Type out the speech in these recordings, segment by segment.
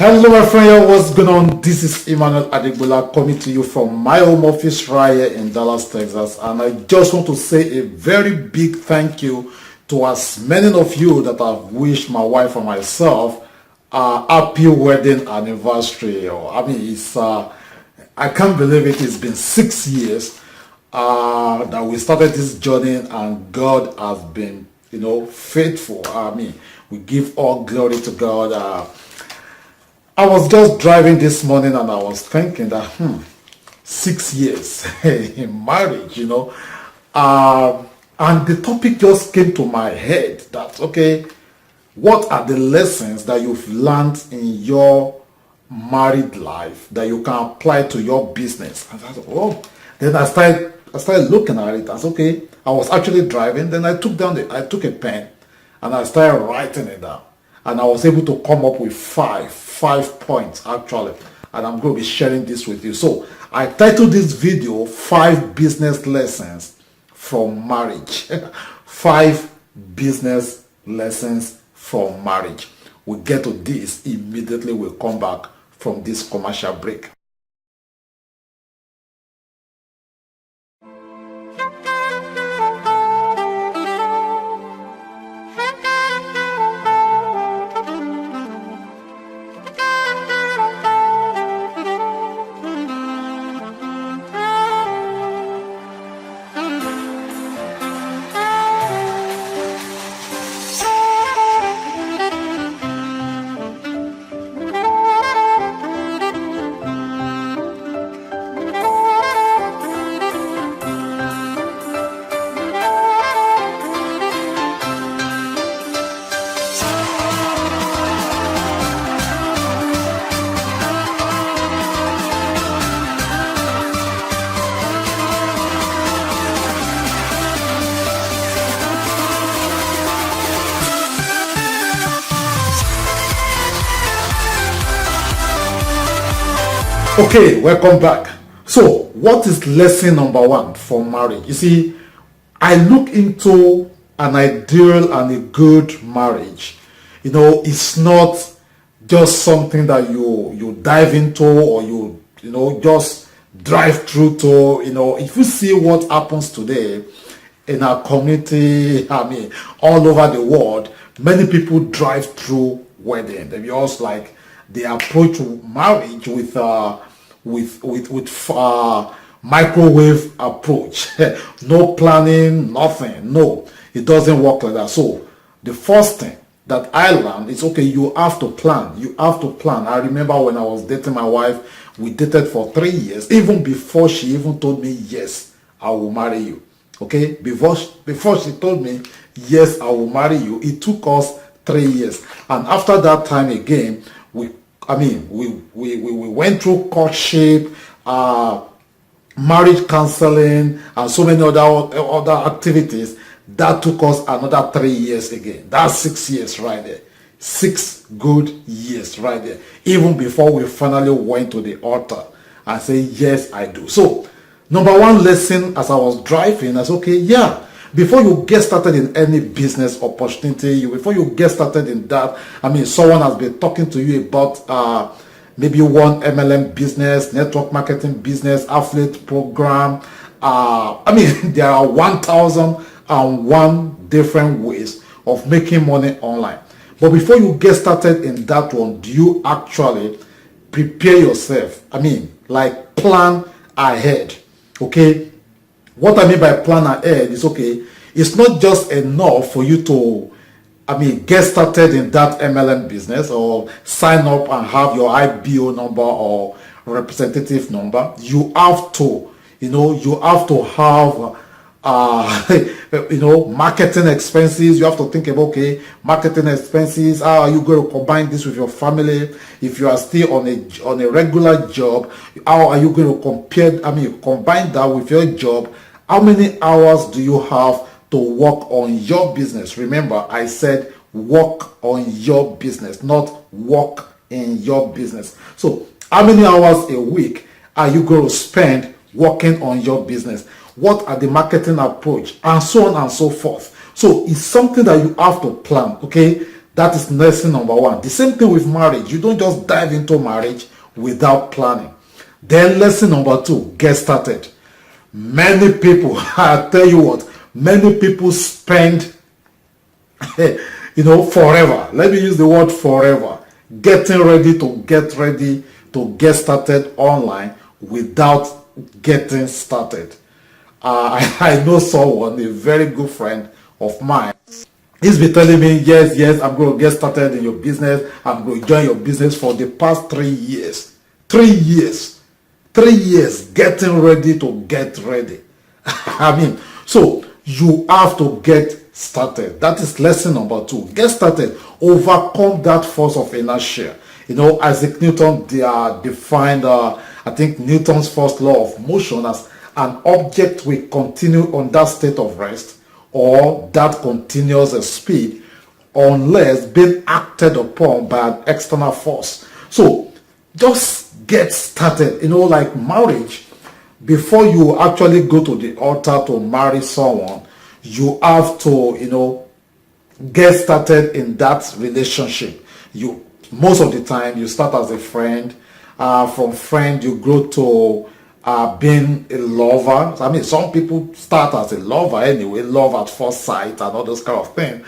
Hello my friend, what's going on? This is Emmanuel Adegbola coming to you from my home office right here in Dallas, Texas. And I just want to say a very big thank you to as many of you that have wished my wife and myself a happy wedding anniversary. I can't believe it's been 6 years that we started this journey, and God has been, faithful. We give all glory to God. I was just driving this morning and I was thinking that 6 years in marriage, and the topic just came to my head that, okay, what are the lessons that you've learned in your married life that you can apply to your business? And I thought, then I started looking at it as, okay, I was actually driving, then I took a pen and I started writing it down. And I was able to come up with five points actually, and I'm going to be sharing this with you. So I titled this video 5 business lessons from marriage. 5 business lessons from marriage. We'll get to this immediately. We'll come back from this commercial break. Okay, welcome back. So, what is lesson number 1 for marriage? You see, I look into an ideal and a good marriage. It's not just something that you dive into or you just drive through to. If you see what happens today in our community, all over the world, many people drive through wedding. They also like they approach marriage with microwave approach. No planning, nothing. No, it doesn't work like that. So the first thing that I learned is, okay, you have to plan. You have to plan. I remember when I was dating my wife, we dated for 3 years, even before she even told me, yes, I will marry you. Okay, before she told me, yes, I will marry you, it took us 3 years. And after that time again, we went through courtship, marriage counseling, and so many other activities. That took us another 3 years again. That's 6 years right there. 6 good years right there. Even before we finally went to the altar and say, yes, I do. So, number 1 lesson as I was driving, I said, okay, yeah. Before you get started in any business opportunity, before you get started in that, someone has been talking to you about maybe one MLM business, network marketing business, affiliate program. There are 1,001 different ways of making money online. But before you get started in that one, do you actually prepare yourself? Like plan ahead, okay? What I mean by plan ahead is, okay, it's not just enough for you to, get started in that MLM business or sign up and have your IBO number or representative number. You have to, have, marketing expenses. You have to think about, okay, marketing expenses. How are you going to combine this with your family? If you are still on a regular job, how are you going to combine that with your job? How many hours do you have to work on your business? Remember, I said work on your business, not work in your business. So how many hours a week are you going to spend working on your business? What are the marketing approach, and so on and so forth. So it's something that you have to plan, okay? That is lesson number one. The same thing with marriage. You don't just dive into marriage without planning. Then lesson number two, get started. Many people, I tell you what, many people spend, forever. Let me use the word forever. Getting ready to get started online without getting started. I know someone, a very good friend of mine. He's been telling me, yes, I'm going to get started in your business. I'm going to join your business for the past 3 years. 3 years. 3 years getting ready to get ready. So you have to get started. That is lesson number two. Get started. Overcome that force of inertia. Isaac Newton defined, I think, Newton's first law of motion as an object will continue on that state of rest or that continuous speed unless being acted upon by an external force. So just get started. Like marriage, before you actually go to the altar to marry someone, you have to, get started in that relationship. Most of the time you start as a friend. From friend you grow to being a lover. Some people start as a lover anyway, love at first sight and all those kind of things.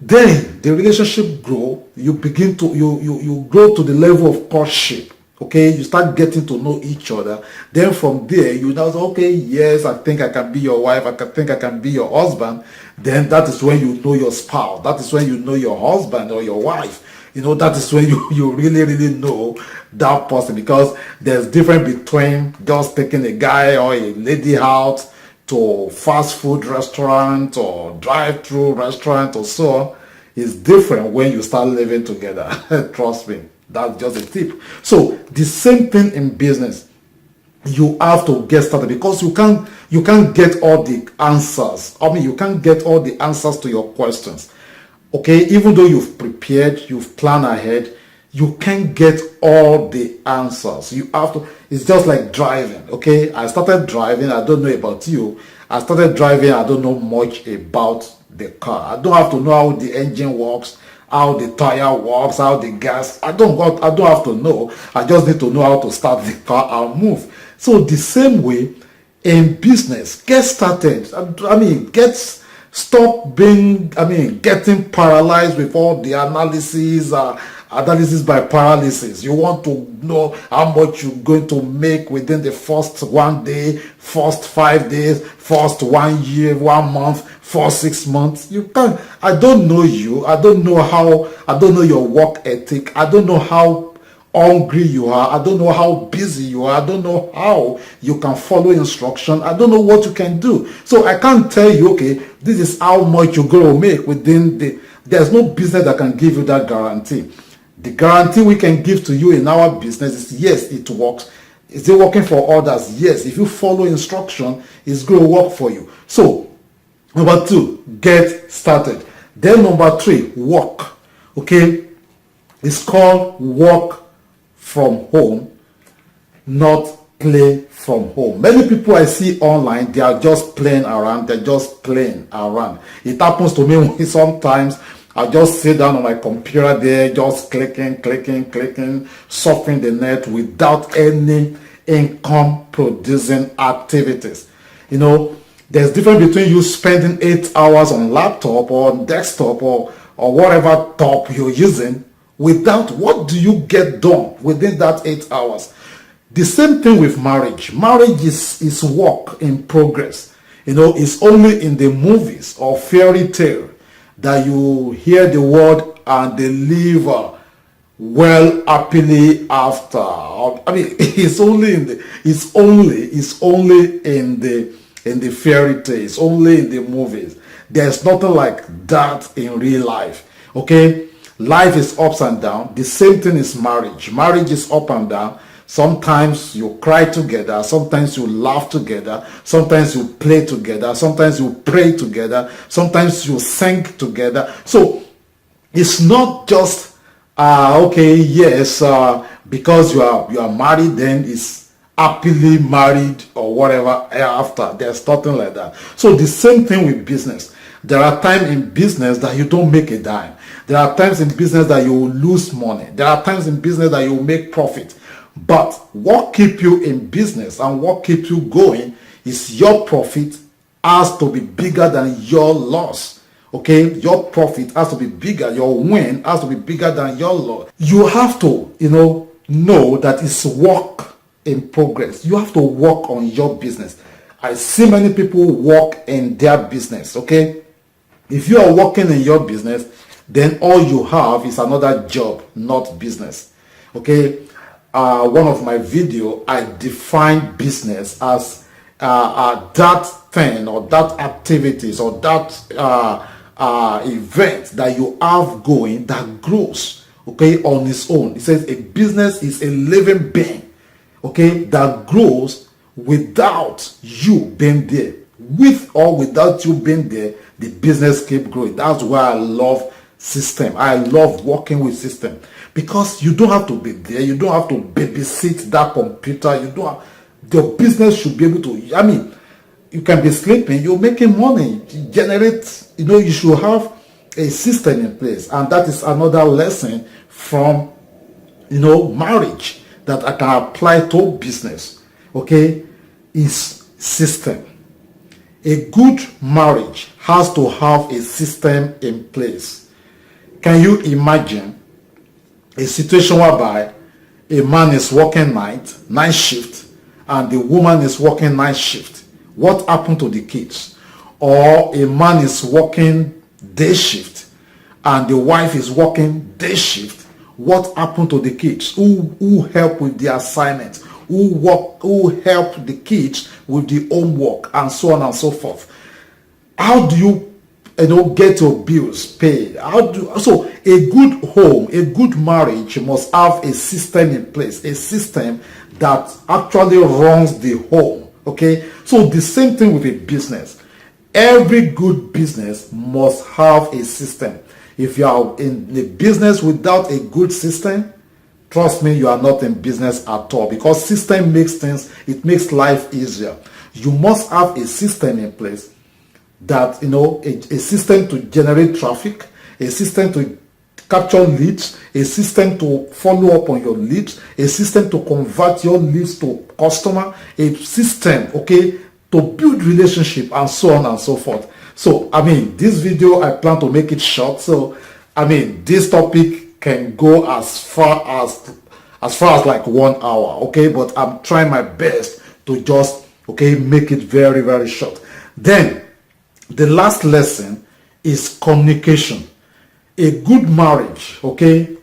Then the relationship grow. You begin to you grow to the level of courtship. Okay, you start getting to know each other. Then from there, you now say, okay, yes, I think I can be your wife. I think I can be your husband. Then that is when you know your spouse. That is when you know your husband or your wife. That is when you really, really know that person, because there's difference between just taking a guy or a lady out to fast food restaurant or drive-through restaurant or so on. It's different when you start living together. Trust me. That's just a tip. So the same thing in business. You have to get started, because you can't get all the answers. You can't get all the answers to your questions. Okay, even though you've prepared, you've planned ahead, you can't get all the answers. You have to. It's just like driving. Okay, I started driving. I don't know about you. I started driving. I don't know much about the car. I don't have to know how the engine works, how the tire works, how the gas. I don't have to know. I just need to know how to start the car and move. So the same way in business, get started. Stop getting paralyzed with all the analysis by paralysis. You want to know how much you're going to make within the first 1 day, first 5 days, first 1 year, 1 month, first 6 months. You can't. I don't know you. I don't know your work ethic. I don't know how hungry you are. I don't know how busy you are. I don't know how you can follow instruction. I don't know what you can do. So I can't tell you, okay, this is how much you're going to make within there's no business that can give you that guarantee. The guarantee we can give to you in our business is, yes, it works. Is it working for others? Yes. If you follow instruction, it's going to work for you. So number two, get started. Then number three, work. Okay, it's called work from home, not play from home. Many people I see online, they are just playing around. They're just playing around. It happens to me sometimes. I just sit down on my computer there, just clicking, surfing the net without any income producing activities. There's difference between you spending 8 hours on laptop or desktop or whatever top you're using. Without, what do you get done within that 8 hours? The same thing with marriage. Marriage is work in progress. It's only in the movies or fairy tale that you hear the word and they live well happily after. It's only in the fairy tale. It's only in the movies. There's nothing like that in real life. Okay. Life is ups and downs. The same thing is marriage. Marriage is up and down. Sometimes you cry together. Sometimes you laugh together. Sometimes you play together. Sometimes you pray together. Sometimes you sing together. So it's not just because you are married, then it's happily married or whatever after. There's nothing like that. So the same thing with business. There are times in business that you don't make a dime. There are times in business that you will lose money. There are times in business that you will make profit. But what keeps you in business and what keeps you going is your profit has to be bigger than your loss. Okay, your profit has to be bigger, your win has to be bigger than your loss. You have to, know that it's work in progress. You have to work on your business. I see many people work in their business. Okay, if you are working in your business, then all you have is another job, not business. Okay, one of my video, I define business as that thing or that activities or that event that you have going that grows, okay, on its own. It says a business is a living being, okay, that grows without you being there. With or without you being there, the business keep growing. That's why I love system. I love working with system, because you don't have to be there. You don't have to babysit that computer. You don't have, the business should be able to, you can be sleeping, you're making money, you generate, you should have a system in place. And that is another lesson from, marriage that I can apply to business, okay, is system. A good marriage has to have a system in place. Can you imagine a situation whereby a man is working night shift, and the woman is working night shift? What happened to the kids? Or a man is working day shift and the wife is working day shift. What happened to the kids? Who help with the assignment? Who help the kids with the homework, and so on and so forth? How do you get your bills paid? So a good home, a good marriage must have a system in place, a system that actually runs the home. Okay, so the same thing with a business. Every good business must have a system. If you are in a business without a good system, trust me, you are not in business at all, because system makes things, it makes life easier. You must have a system in place that, a system to generate traffic, a system to capture leads, a system to follow up on your leads, a system to convert your leads to customer, a system, okay, to build relationship, and so on and so forth. So, this video, I plan to make it short. So, this topic can go as far as like 1 hour, okay, but I'm trying my best to just, okay, make it very, very short. Then, the last lesson is communication. A good marriage, okay,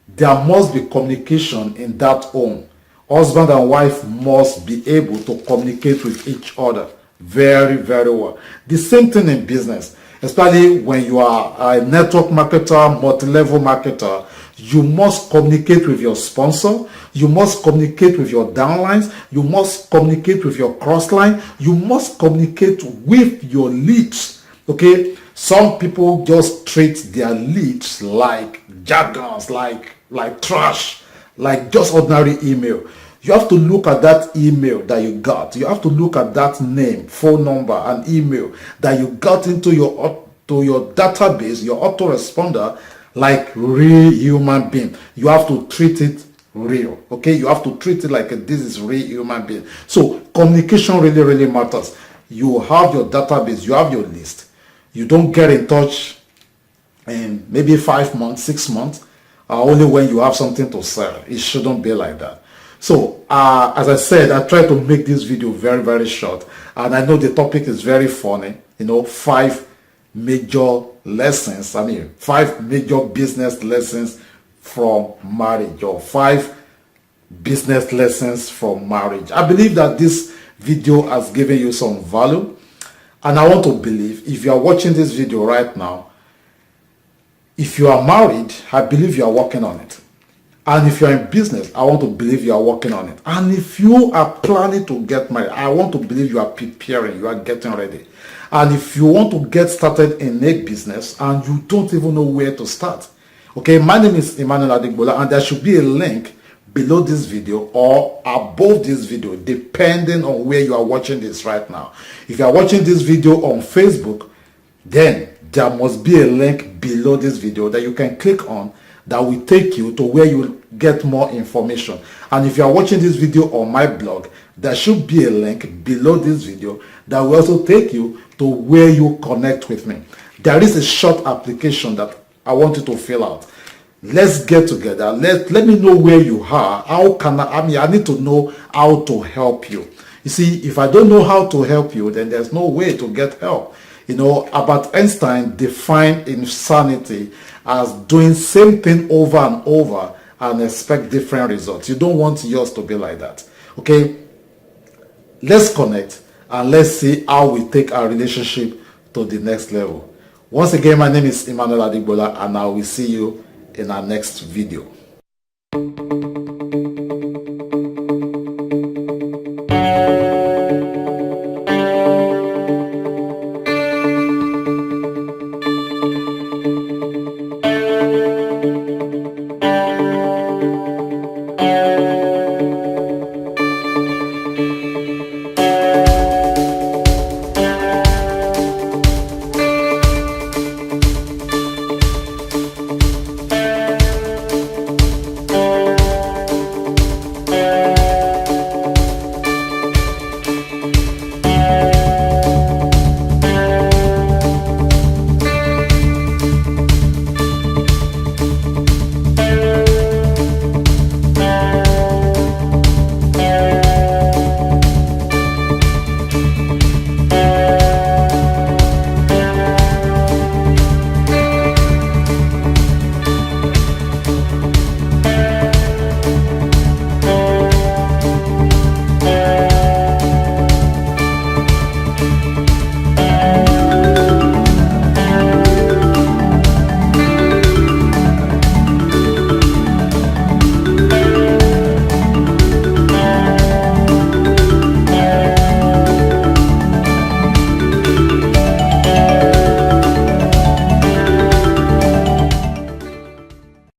there must be communication in that home. Husband and wife must be able to communicate with each other very, very well. The same thing in business, especially when you are a network marketer, multi-level marketer. You must communicate with your sponsor. You must communicate with your downlines. You must communicate with your crossline. You must communicate with your leads, okay? Some people just treat their leads like jargons, like trash, like just ordinary email. You have to look at that email that you got. You have to look at that name, phone number, and email that you got into your database, your autoresponder, like real human being. You have to treat it real, okay? You have to treat it like this is real human being. So communication really, really matters. You have your database, you have your list. You don't get in touch in maybe 5 months, 6 months, only when you have something to sell. It shouldn't be like that. So, as I said, I try to make this video very, very short. And I know the topic is very funny. 5 major lessons, 5 major business lessons from marriage, or 5 business lessons from marriage. I believe that this video has given you some value. And I want to believe, if you are watching this video right now, if you are married, I believe you are working on it. And if you are in business, I want to believe you are working on it. And if you are planning to get married, I want to believe you are preparing, you are getting ready. And if you want to get started in a business and you don't even know where to start, okay, my name is Emmanuel Adegbola, and there should be a link below this video or above this video, depending on where you are watching this right now. If you are watching this video on Facebook, then there must be a link below this video that you can click on that will take you to where you will get more information. And if you are watching this video on my blog, there should be a link below this video that will also take you to where you connect with me. There is a short application that I want you to fill out. Let's get together. Let me know where you are. How can I need to know how to help you. You see, if I don't know how to help you, then there's no way to get help. You know, Albert Einstein defined insanity as doing same thing over and over and expect different results. You don't want yours to be like that. Okay? Let's connect and let's see how we take our relationship to the next level. Once again, my name is Emmanuel Adegbola, and I will see you in our next video.